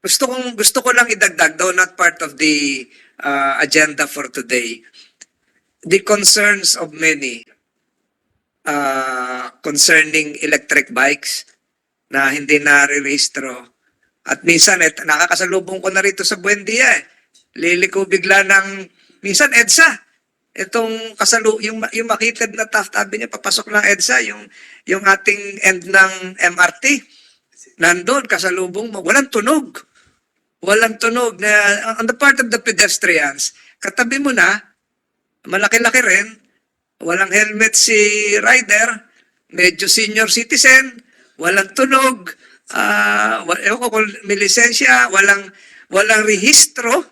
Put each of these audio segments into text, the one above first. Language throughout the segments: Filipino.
gusto ko lang idagdag, though not part of the agenda for today, the concerns of many concerning electric bikes na hindi na-rehistro. At minsan, nakakasalubong ko na rito sa Buendia. Liliko bigla ng, minsan EDSA. Itong yung makitid na Taft Avenue, papasok ng EDSA, yung ating end ng MRT. Nandun, kasalubong mo, walang tunog. Walang tunog na, on the part of the pedestrians, katabi mo na, malaki-laki rin, walang helmet si rider, medyo senior citizen, walang tunog, ewan ko kung may lisensya, walang rehistro,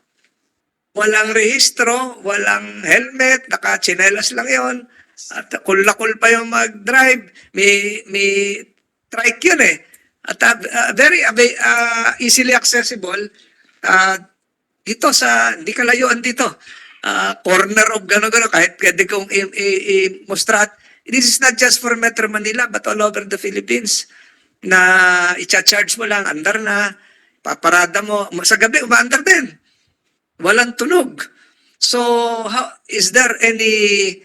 walang helmet, naka-chinelas lang yon, at kulakul pa yung mag-drive, may trike yun eh. At very easily accessible, dito sa, hindi kalayuan dito, corner of gano'n, kahit pwede kong i-mostrat. This is not just for Metro Manila, but all over the Philippines, na i-charge mo lang, andar na, paparada mo, sa gabi, umaandar din. Walang tunog. So, is there any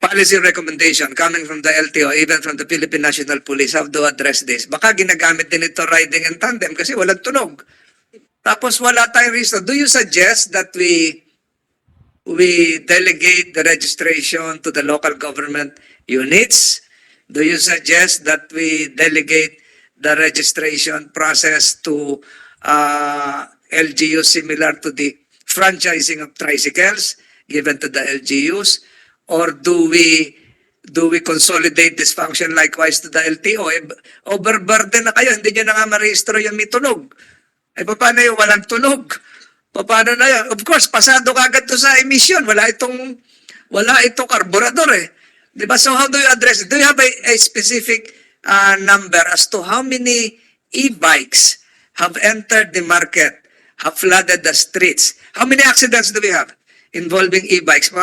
policy recommendation coming from the LTO, even from the Philippine National Police, how to address this? Baka ginagamit din ito riding in tandem kasi walang tunog. Tapos wala tayong reason. Do you suggest that we delegate the registration to the local government units? Do you suggest that we delegate the registration process to LGUs similar to the franchising of tricycles given to the LGUs? Or do we consolidate this function likewise to the LTO? Overburden na kayo, hindi nyo na nga marehistro yung may tunog. Paano yung walang tunog? Paano na yan? Of course, pasado kagad to sa emission. Wala itong karburador eh. Diba? So how do you address it? Do you have a specific number as to how many e-bikes have entered the market, have flooded the streets? How many accidents do we have involving e-bikes?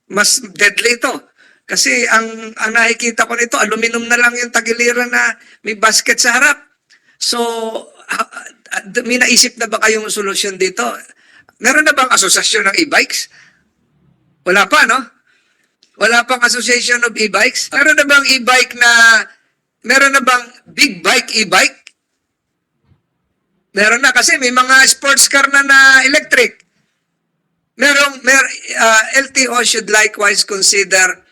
Mas deadly ito. Kasi ang nakikita ko nito, aluminum na lang yung tagiliran na may basket sa harap. So, may naisip na ba kayong solusyon dito? Meron na bang asosasyon ng e-bikes? Wala pa, no? Wala pang association of e-bikes? Meron na bang meron na bang big bike e-bike? Meron na kasi may mga sports car na electric. LTO should likewise consider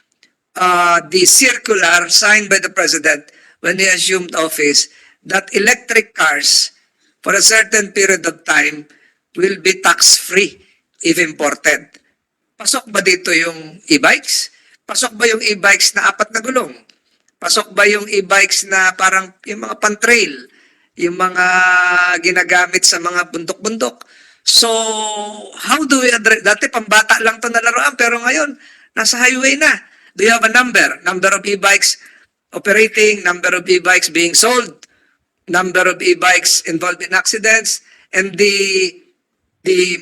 the circular signed by the President when he assumed office that electric cars for a certain period of time will be tax-free if imported. Pasok ba dito yung e-bikes? Pasok ba yung e-bikes na 4 na gulong? Pasok ba yung e-bikes na parang yung mga pan-trail? Yung mga ginagamit sa mga bundok-bundok? So, how do we address? Dati pambata lang ito na laruan, pero ngayon, nasa highway na. Do you have a number? Number of e-bikes operating, number of e-bikes being sold, number of e-bikes involved in accidents, and the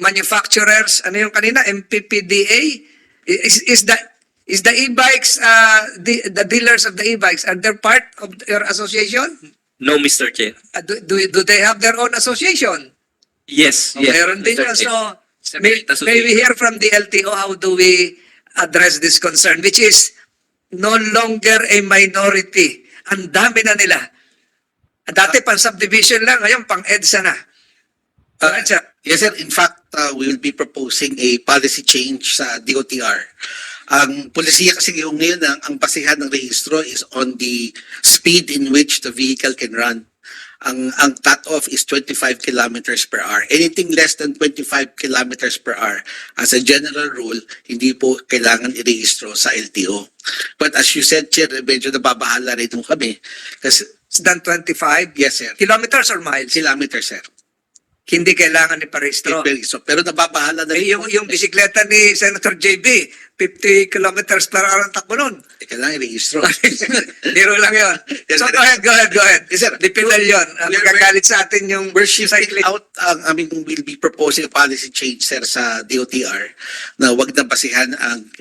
manufacturers, ano yung kanina, MPPDA? Is the e-bikes, the dealers of the e-bikes, are they part of your association? No, Mr. Chair. Do they have their own association? Yes, yes. Meron din Mr. yun. Chair. So, may we hear from the LTO how do we address this concern, which is no longer a minority. Ang dami na nila. Dati pang subdivision lang, ngayon pang EDSA na. Yes, sir. In fact, we will be proposing a policy change sa DOTR. Ang polisiya kasi ngayon ang basihan ng rehistro is on the speed in which the vehicle can run. Ang cut-off is 25 kilometers per hour. Anything less than 25 kilometers per hour, as a general rule, hindi po kailangan i-rehistro sa LTO. But as you said, Chair, medyo nababahala rin mo kami. Kasi, Than 25 yes, sir. kilometers or miles? Kilometers, sir. Hindi kailangan iparehistro. Pero nababahala na rin po. Yung bisikleta ni Senator JB, 50 kilometers per hour ang takbo nun. Kailangan i-rehistro. Biro lang yun. Yes, So sir. go ahead. Yes, sir. Dipinal yun. Nagagalit sa atin yung We're shifting cycling. out, we'll be proposing a policy change, sir, sa DOTR na wag na basihan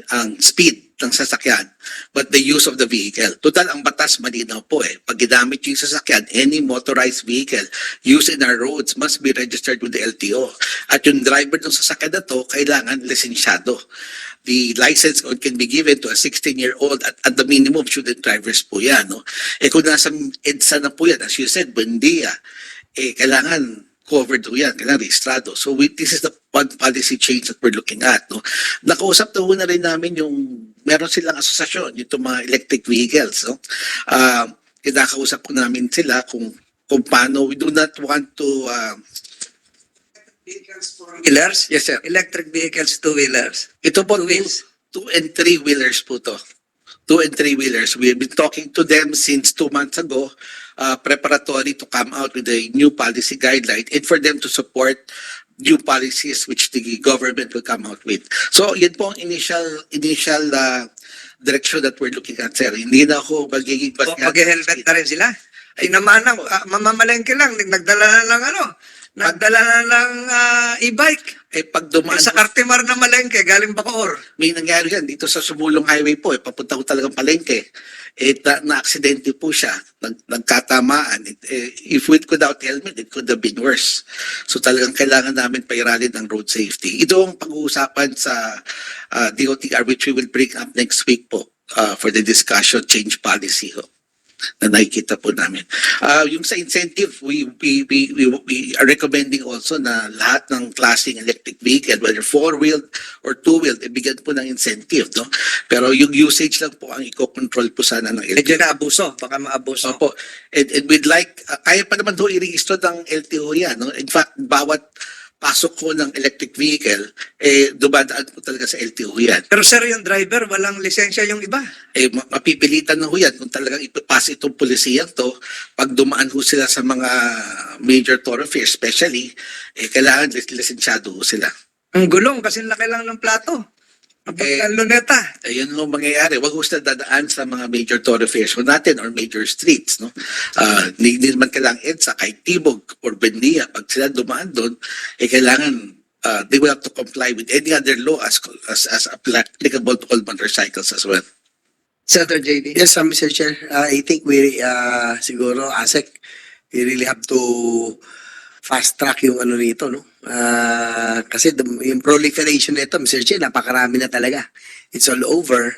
ang speed ng sasakyan, but the use of the vehicle. Total, ang batas malinaw po eh. Pag ginamit yung sasakyan, any motorized vehicle used in our roads must be registered with the LTO. At yung driver ng sasakyan na to, kailangan lisensyado. The license can be given to a 16-year-old at the minimum student drivers po yan. No? Kung nasa EDSA na po yan, as you said, Buendia, kailangan covered po yan, kailangan registrado. So this is the policy change that we're looking at. No? Nakausap na rin namin yung, meron silang asosasyon, yung mga electric vehicles. No? Kinakausap ko namin sila kung paano, we do not want to Vehicles, four-wheelers? Yes, sir. Electric vehicles, two-wheelers? Ito po, Two wheels. 2 and 3 wheelers po to. 2 and 3 wheelers. We've been talking to them since 2 months ago, preparatory to come out with a new policy guideline and for them to support new policies which the government will come out with. So, yan po ang initial direction that we're looking at, sir. Hindi na ako magiging O mag-helmet na rin sila? Ay naman, mamamalengke lang, nagdala na lang nagdala na lang e-bike. pag dumaan Sa Cartimar na malengke, galing Bacoor. may nangyari yan dito sa Sumulong Highway po, papunta ko talagang palengke. Na-aksidente po siya, nagkatamaan. If without helmet, it could have been worse. So talagang kailangan namin pairalin ng road safety. Ito ang pag-uusapan sa DOTR which we will bring up next week po for the discussion change policy ho, na nakikita po namin. Yung sa incentive, we are recommending also na lahat ng klaseng electric vehicle, whether four-wheeled or two-wheeled, ibigyan po ng incentive, no? Pero yung usage lang po ang i-control po sana ng Medyo LTO. na abuso, baka maabuso. Opo. And we'd like, kaya pa naman doon i-register ng LTO yan, no? In fact, bawat pasok ko ng electric vehicle, dumadaan po talaga sa LTO yan. Pero sir, yung driver, walang lisensya yung iba. Mapipilitan na ho yan kung talagang ipapasa itong pulisiyang to, pag dumaan ho sila sa mga major thoroughfares, especially, kailangan lisensyado ho sila. Ang gulong, kasi laki lang ng plato. Ang luneta. Ayun ho mangyayari. Wag ho sila dadaan sa mga major thoroughfares ho natin or major streets. No? Hindi naman kailangan EDSA, kahit Tibog or Buendia, pag sila dumaan doon, kailangan they will have to comply with any other law as applicable to all motorcycles as well. Senator JD. Yes, Mr. Chair. I think we, siguro, ASEC, we really have to fast track yung ano nito, no? Kasi yung proliferation nito, Mr. Chair, napakarami na talaga. It's all over.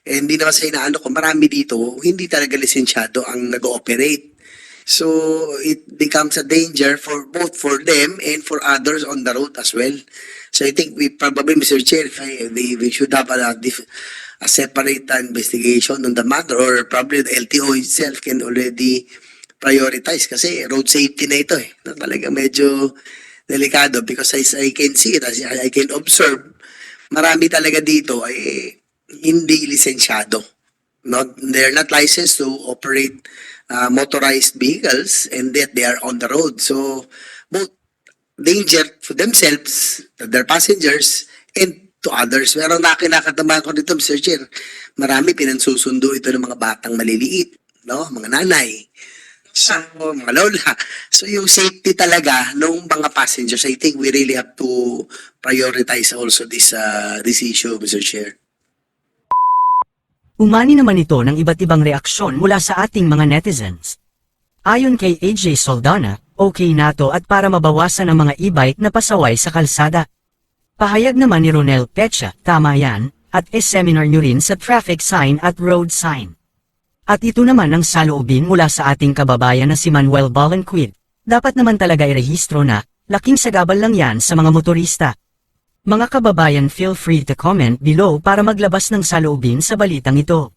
And hindi naman sa inaano ko, marami dito, hindi talaga lisensyado ang nag-ooperate. So, it becomes a danger for both for them and for others on the road as well. So, I think we probably, Mr. Chair, we should have a separate investigation on the matter or probably the LTO itself can already prioritize kasi road safety na ito na talaga medyo delikado because as I can see it, as I can observe, marami talaga dito ay hindi lisensyado. They're not licensed to operate motorized vehicles and yet they are on the road. So, both danger for themselves, to their passengers, and to others. Pero kinakatamaan ko dito, Mr. Chair, marami pinansusundo ito ng mga batang maliliit, no? Mga nanay. So, mga lola. So, yung safety talaga ng mga passengers, I think we really have to prioritize also this issue, Mr. Chair. Umani naman ito ng iba't ibang reaksyon mula sa ating mga netizens. Ayon kay AJ Soldana, okay na to at para mabawasan ang mga e-bike na pasaway sa kalsada. Pahayag naman ni Ronel Pecha, tama yan, at seminar nyo rin sa traffic sign at road sign. At ito naman ang saloobin mula sa ating kababayan na si Manuel Balanquid. Dapat naman talaga irehistro na, laking sagabal lang yan sa mga motorista. Mga kababayan, feel free to comment below para maglabas ng saloobin sa balitang ito.